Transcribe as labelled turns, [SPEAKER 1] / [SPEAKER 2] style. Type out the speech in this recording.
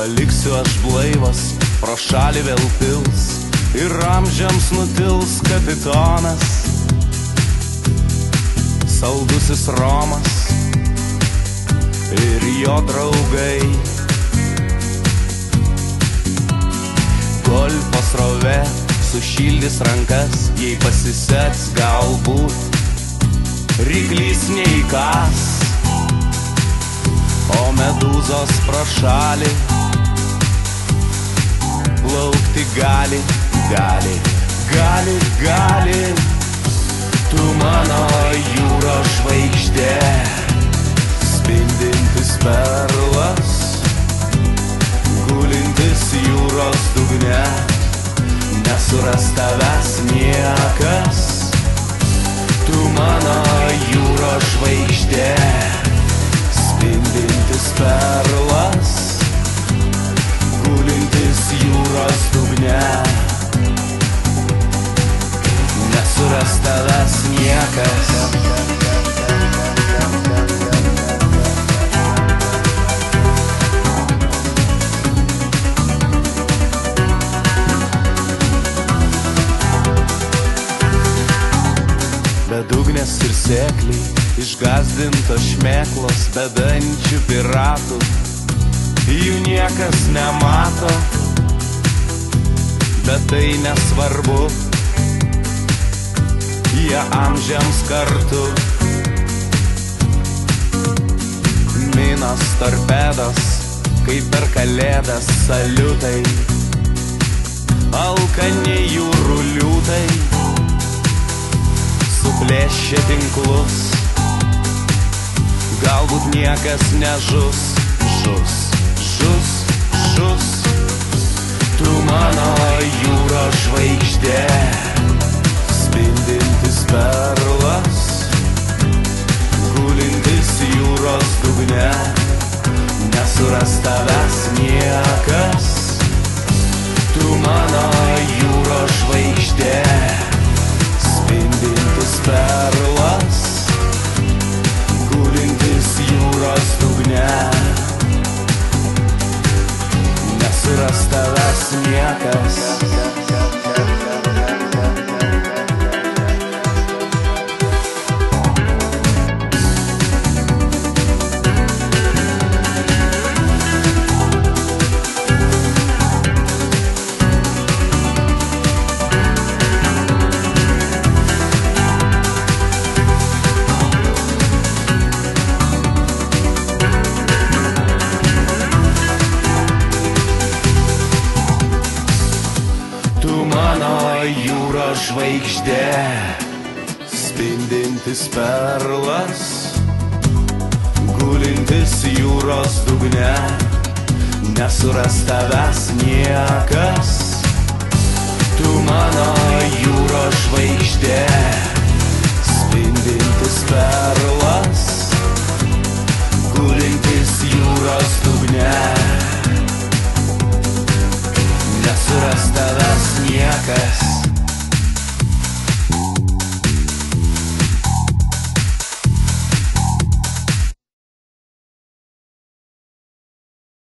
[SPEAKER 1] Paliksiu aš blaivas, pro šalį vėl pils ir amžiams nutils kapitonas, saldusis Romas ir jo draugai. Golfo srovė sušildys rankas, jei pasiseks galbūt ryklys neįkas, o medūzos pro šalį plaukti gali, gali, gali, gali. Tu mano jūros žvaigždė, spindintis perlas, gulintis jūros dugne, nesuras tavęs niekas. Tu mano jūros žvaigždė, spindintis perlas, gulintis jūros dugne, nesuras tavęs niekas. Bedugnės ir sėkliai, išgazdintos šmėklos, bedančių piratų, jų niekas nemato, bet tai nesvarbu, jie amžiams kartu. Minos torpedos, kaip per kalėdas saliutai, alkani jūrų liūtai suplėšė tinklus, galbūt niekas nežus, žus, žus, žus. Tu mano jūros žvaigždė, spindintis perlas, gulintis jūros dugne, nesuras tavęs niekas. Tu mano jūros žvaigždė, spindintis perlas, gulintis jūros dugne, nesuras tavęs niekas. Jūros žvaigždė, spindintis perlas, gulintis jūros dugne, nesuras tavęs niekas. Tu mano jūros žvaigždė, spindintis perlas,